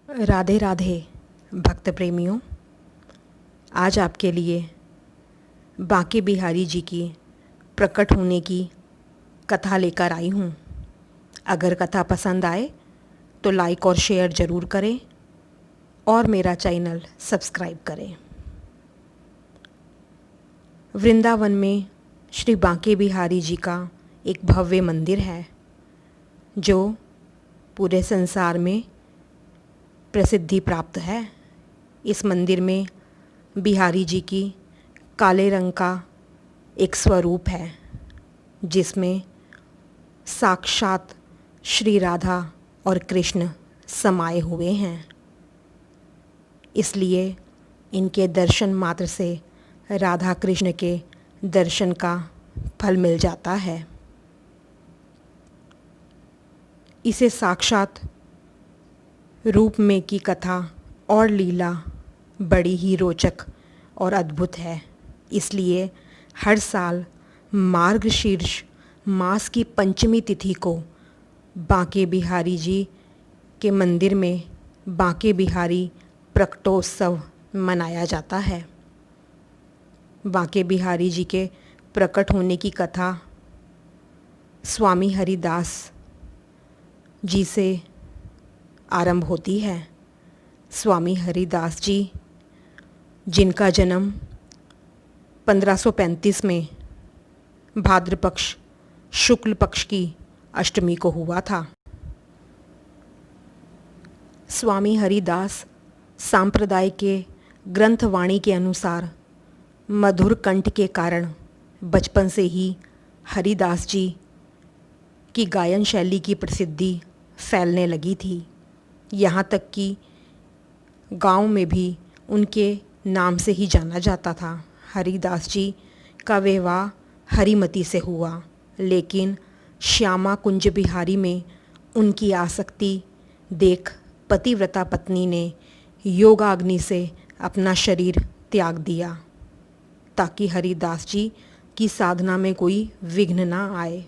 राधे राधे भक्त प्रेमियों, आज आपके लिए बांके बिहारी जी की प्रकट होने की कथा लेकर आई हूँ। अगर कथा पसंद आए तो लाइक और शेयर ज़रूर करें और मेरा चैनल सब्सक्राइब करें। वृंदावन में श्री बांके बिहारी जी का एक भव्य मंदिर है जो पूरे संसार में प्रसिद्धि प्राप्त है। इस मंदिर में बिहारी जी की काले रंग का एक स्वरूप है जिसमें साक्षात श्री राधा और कृष्ण समाये हुए हैं। इसलिए इनके दर्शन मात्र से राधा कृष्ण के दर्शन का फल मिल जाता है। इसे साक्षात रूप में की कथा और लीला बड़ी ही रोचक और अद्भुत है। इसलिए हर साल मार्गशीर्ष मास की पंचमी तिथि को बांके बिहारी जी के मंदिर में बांके बिहारी प्रकटोत्सव मनाया जाता है। बांके बिहारी जी के प्रकट होने की कथा स्वामी हरिदास जी से आरंभ होती है। स्वामी हरिदास जी जिनका जन्म 1535 में भाद्र पक्ष शुक्ल पक्ष की अष्टमी को हुआ था। स्वामी हरिदास सांप्रदाय के ग्रंथवाणी के अनुसार मधुर कंठ के कारण बचपन से ही हरिदास जी की गायन शैली की प्रसिद्धि फैलने लगी थी। यहाँ तक कि गांव में भी उनके नाम से ही जाना जाता था। हरिदास जी का विवाह हरिमती से हुआ, लेकिन श्यामा कुंज बिहारी में उनकी आसक्ति देख पतिव्रता पत्नी ने योगाग्नि से अपना शरीर त्याग दिया ताकि हरिदास जी की साधना में कोई विघ्न ना आए।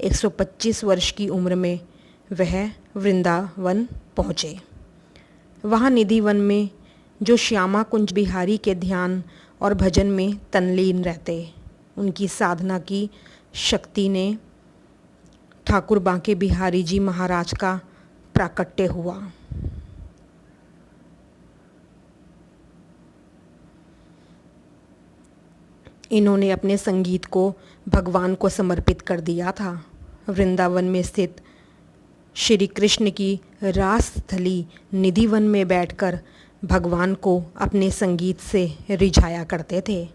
125 वर्ष की उम्र में वह वृंदावन पहुँचे। वहाँ निधिवन में जो श्यामा कुंज बिहारी के ध्यान और भजन में तल्लीन रहते, उनकी साधना की शक्ति ने ठाकुर बांके बिहारी जी महाराज का प्राकट्य हुआ। इन्होंने अपने संगीत को भगवान को समर्पित कर दिया था। वृंदावन में स्थित श्री कृष्ण की रासस्थली निधिवन में बैठकर भगवान को अपने संगीत से रिझाया करते थे।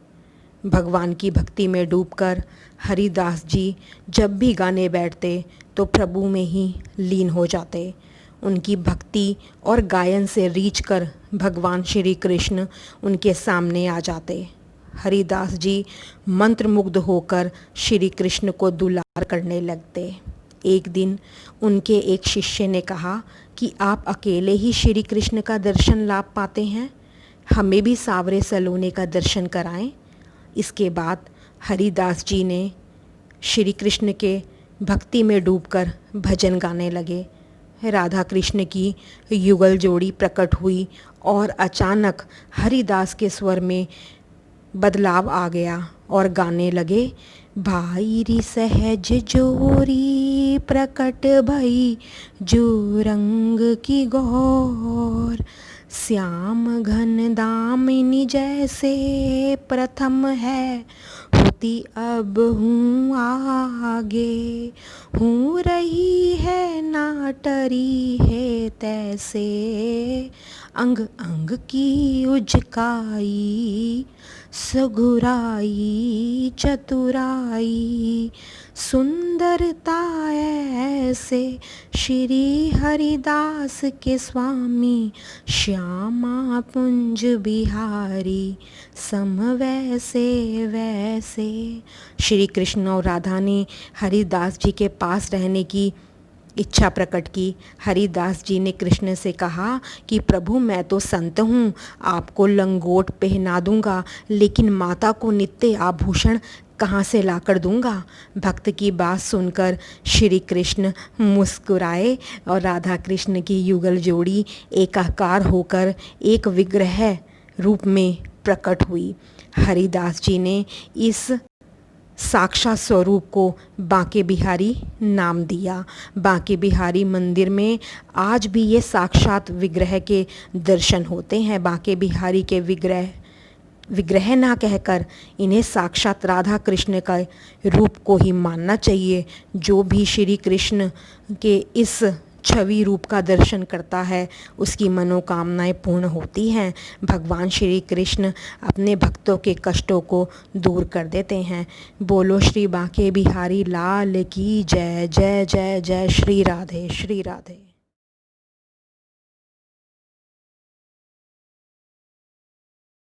भगवान की भक्ति में डूबकर हरिदास जी जब भी गाने बैठते तो प्रभु में ही लीन हो जाते। उनकी भक्ति और गायन से रीझकर भगवान श्री कृष्ण उनके सामने आ जाते। हरिदास जी मंत्रमुग्ध होकर श्री कृष्ण को दुलार करने लगते। एक दिन उनके एक शिष्य ने कहा कि आप अकेले ही श्री कृष्ण का दर्शन लाभ पाते हैं, हमें भी सावरे सलोने का दर्शन कराएं। इसके बाद हरिदास जी ने श्री कृष्ण के भक्ति में डूबकर भजन गाने लगे। राधा कृष्ण की युगल जोड़ी प्रकट हुई और अचानक हरिदास के स्वर में बदलाव आ गया और गाने लगे, भाई री सहज जोरी प्रकट भई जो रंग की गौर, श्याम घन दामिनी जैसे प्रथम है, होती अब हूँ आगे, हूँ रही है ना टरी है तैसे, अंग अंग की उजकाई सगुराई चतुराई, सुंदरता ऐसे श्री हरिदास के स्वामी, श्यामा कुंज बिहारी सम वैसे वैसे। श्री कृष्ण और राधा ने हरिदास जी के पास रहने की इच्छा प्रकट की। हरिदास जी ने कृष्ण से कहा कि प्रभु, मैं तो संत हूँ, आपको लंगोट पहना दूंगा, लेकिन माता को नित्य आभूषण कहाँ से लाकर दूंगा। भक्त की बात सुनकर श्री कृष्ण मुस्कुराए और राधा कृष्ण की युगल जोड़ी एकाकार होकर एक विग्रह रूप में प्रकट हुई। हरिदास जी ने इस साक्षात स्वरूप को बांके बिहारी नाम दिया। बांके बिहारी मंदिर में आज भी ये साक्षात विग्रह के दर्शन होते हैं। बांके बिहारी के विग्रह ना कहकर इन्हें साक्षात राधा कृष्ण का रूप को ही मानना चाहिए। जो भी श्री कृष्ण के इस छवि रूप का दर्शन करता है उसकी मनोकामनाएं पूर्ण होती हैं। भगवान श्री कृष्ण अपने भक्तों के कष्टों को दूर कर देते हैं। बोलो श्री बांके बिहारी लाल की जय। जय जय जय श्री राधे श्री राधे।